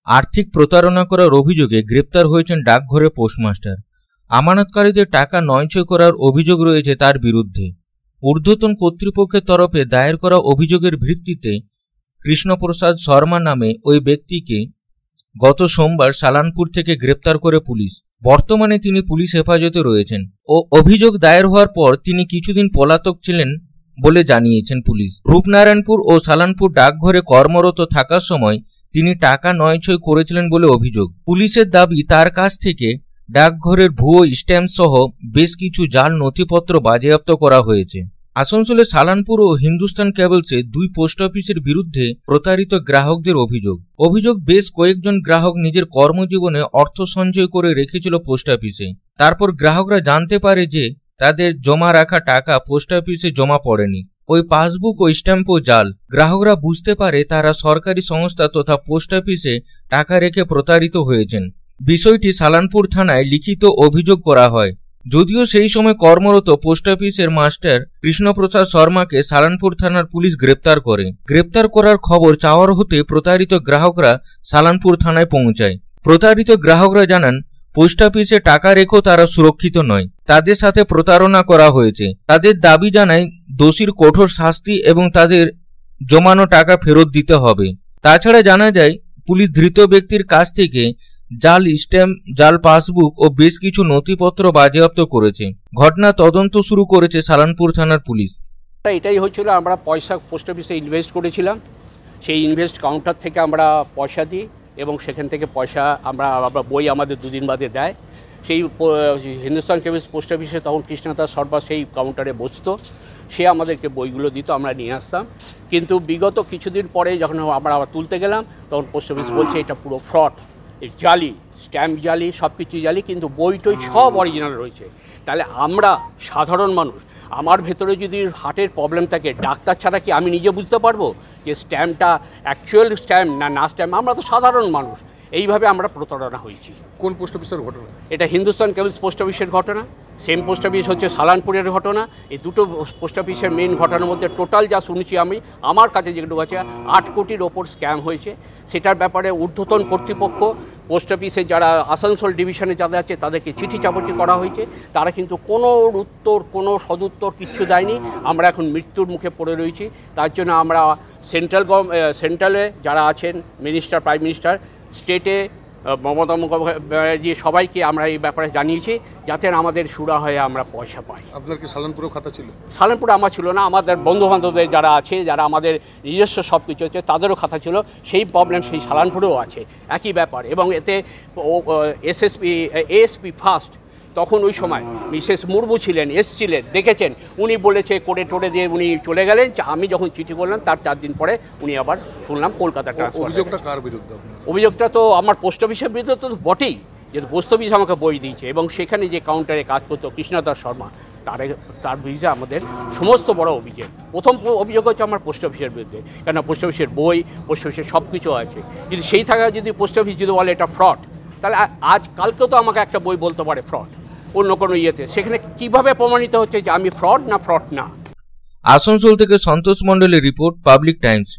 আর্থিক প্রতারণা করার অভিযোগে গ্রেপ্তার হয়েছেন ডাকঘরে পোস্টমাস্টার। আমানতকারীদের টাকা নয়ছয় করার অভিযোগ রয়েছে তার বিরুদ্ধে। ঊর্ধ্বতন কর্তৃপক্ষের তরফে দায়ের করা অভিযোগের ভিত্তিতে কৃষ্ণপ্রসাদ শর্মা নামে ওই ব্যক্তিকে গত সোমবার সালানপুর থেকে গ্রেপ্তার করে পুলিশ। বর্তমানে তিনি পুলিশ হেফাজতে রয়েছেন ও অভিযোগ দায়ের হওয়ার পর তিনি কিছুদিন পলাতক ছিলেন বলে জানিয়েছেন পুলিশ। রূপনারায়ণপুর ও সালানপুর ডাকঘরে কর্মরত থাকার সময় তিনি টাকা নয়ছয় করেছিলেন বলে অভিযোগ। পুলিশের দাবি তার কাছ থেকে ডাকঘরের ভুয়ো স্ট্যাম্প সহ বেশ কিছু জাল নথিপত্র বাজেয়াপ্ত করা হয়েছে। আসানসোলের সালানপুর ও হিন্দুস্তান কেবলসে দুই পোস্ট অফিসের বিরুদ্ধে প্রতারিত গ্রাহকদের অভিযোগ বেশ কয়েকজন গ্রাহক নিজের কর্মজীবনে অর্থ সঞ্চয় করে রেখেছিল পোস্ট অফিসে। তারপর গ্রাহকরা জানতে পারে যে তাদের জমা রাখা টাকা পোস্ট অফিসে জমা পড়েনি। ওই পাসবুক ও স্ট্যাম্পও জাল। গ্রাহকরা বুঝতে পারে তারা সরকারি সংস্থা তথা পোস্ট অফিসে টাকা রেখে প্রতারিত হয়েছেন। বিষয়টি সালানপুর থানায় লিখিত অভিযোগ করা হয়। যদিও সেই সময় কর্মরত পোস্ট অফিসের মাস্টার কৃষ্ণপ্রসাদ শর্মাকে সালানপুর থানার পুলিশ গ্রেপ্তার করার খবর চাওয়ার হতে প্রতারিত গ্রাহকরা সালানপুর থানায় পৌঁছায়। প্রতারিত গ্রাহকরা জানান পোস্ট অফিসে টাকা রেখেও তারা সুরক্ষিত নয়, তাদের সাথে প্রতারণা করা হয়েছে। তাদের দাবি জানায় দোষীর কঠোর শাস্তি এবং তাদের জমানো টাকা ফেরত দিতে হবে। তাছাড়া জানা যায় পুলিশ ধৃত ব্যক্তির কাছ থেকে জাল স্ট্যাম্প, জাল পাসবুক ও বেশ কিছু নথিপত্র বাজেয়াপ্ত করেছে। ঘটনা তদন্ত শুরু করেছে সালানপুর থানার পুলিশ। এটাই হচ্ছিল, আমরা পয়সা পোস্ট অফিসে ইনভেস্ট করেছিলাম। সেই ইনভেস্ট কাউন্টার থেকে আমরা পয়সা দিই এবং সেখান থেকে পয়সা আমরা বই আমাদের দুদিন বাদে দেয়। সেই হিন্দুস্তান কেবলস পোস্ট অফিসে তখন কৃষ্ণদাস শর্মা সেই কাউন্টারে বসতো, সে আমাদেরকে বইগুলো দিত, আমরা নিয়ে আসতাম। কিন্তু বিগত কিছুদিন পরে যখন আমরা আবার তুলতে গেলাম তখন পোস্ট অফিস বলছে এটা পুরো ফ্রড, জালি স্ট্যাম্প, জালি সব কিছু জালি, কিন্তু বইটই সব অরিজিনাল রয়েছে। তাহলে আমরা সাধারণ মানুষ, আমার ভেতরে যদি হার্টের প্রবলেম থাকে, ডাক্তার ছাড়া কি আমি নিজে বুঝতে পারবো যে স্ট্যাম্পটা অ্যাকচুয়াল স্ট্যাম্প না স্ট্যাম্প? আমরা তো সাধারণ মানুষ, এইভাবে আমরা প্রতারণা হয়েছি। কোন পোস্ট অফিসের ঘটনা এটা? হিন্দুস্তান কেবলস পোস্ট অফিসের ঘটনা। সেম পোস্ট অফিস হচ্ছে সালানপুরের ঘটনা। এই দুটো পোস্ট অফিসের মেন ঘটনার মধ্যে টোটাল যা শুনেছি আমি, আমার কাছে যেগুলো আছে 8 কোটির ওপর স্ক্যাম হয়েছে। সেটার ব্যাপারে ঊর্ধ্বতন কর্তৃপক্ষ, পোস্ট অফিসে যারা আসানসোল ডিভিশনে যাদের আছে তাদেরকে চিঠি চাপটি করা হয়েছে। তারা কিন্তু কোনো উত্তর, কোনো সদুত্তর কিচ্ছু দেয়নি। আমরা এখন মৃত্যুর মুখে পড়ে রয়েছি। তার জন্য আমরা সেন্ট্রালে যারা আছেন, মিনিস্টার, প্রাইম মিনিস্টার, স্টেটে মমতা মুখোপাধ্যায়, সবাইকে আমরা এই ব্যাপারে জানিয়েছি যাতে আমাদের সুরা হয়ে আমরা পয়সা পাই। আপনার কি সালানপুরেও খাতা ছিল? সালানপুরে আমার ছিল না, আমাদের বন্ধুবান্ধবদের যারা আছে, যারা আমাদের নিজস্ব সব কিছু আছে, তাদেরও খাতা ছিল। সেই প্রবলেম সেই সালানপুরেও আছে, একই ব্যাপার। এবং এতে এএসপি ফার্স্ট, তখন ওই সময় মিসেস মুর্মু ছিলেন, এসছিলেন, দেখেছেন, উনি বলেছে করে টোরে দিয়ে উনি চলে গেলেন। আমি যখন চিঠি করলাম তার 4 দিন পরে উনি আবার শুনলাম কলকাতা ট্রান্সফার। অভিযোগটা কার বিরুদ্ধে? অভিযোগটা তো আমার পোস্ট অফিসের বিরুদ্ধে তো বটেই, যে পোস্ট অফিস আমাকে বই দিয়েছে এবং সেখানে যে কাউন্টারে কাজ করতো কৃষ্ণদাস শর্মা, তার বিরুদ্ধে আমাদের সমস্ত বড় অভিযোগ। প্রথম অভিযোগ হচ্ছে আমার পোস্ট অফিসের বিরুদ্ধে, কেন পোস্ট অফিসের বই, পোস্ট অফিসের সব কিছু আছে। যদি সেই থাকা, যদি পোস্ট অফিস যদি বলে এটা ফ্রড, তাহলে আজ কালকেও তো আমাকে একটা বই বলতে পারে ফ্রড অন্য কোনো ইয়েতে। সেখানে কিভাবে প্রমাণিত হচ্ছে যে আমি ফ্রড না ফ্রড না? আসানসোল থেকে সন্তোষ মণ্ডলের রিপোর্ট, পাবলিক টাইমস।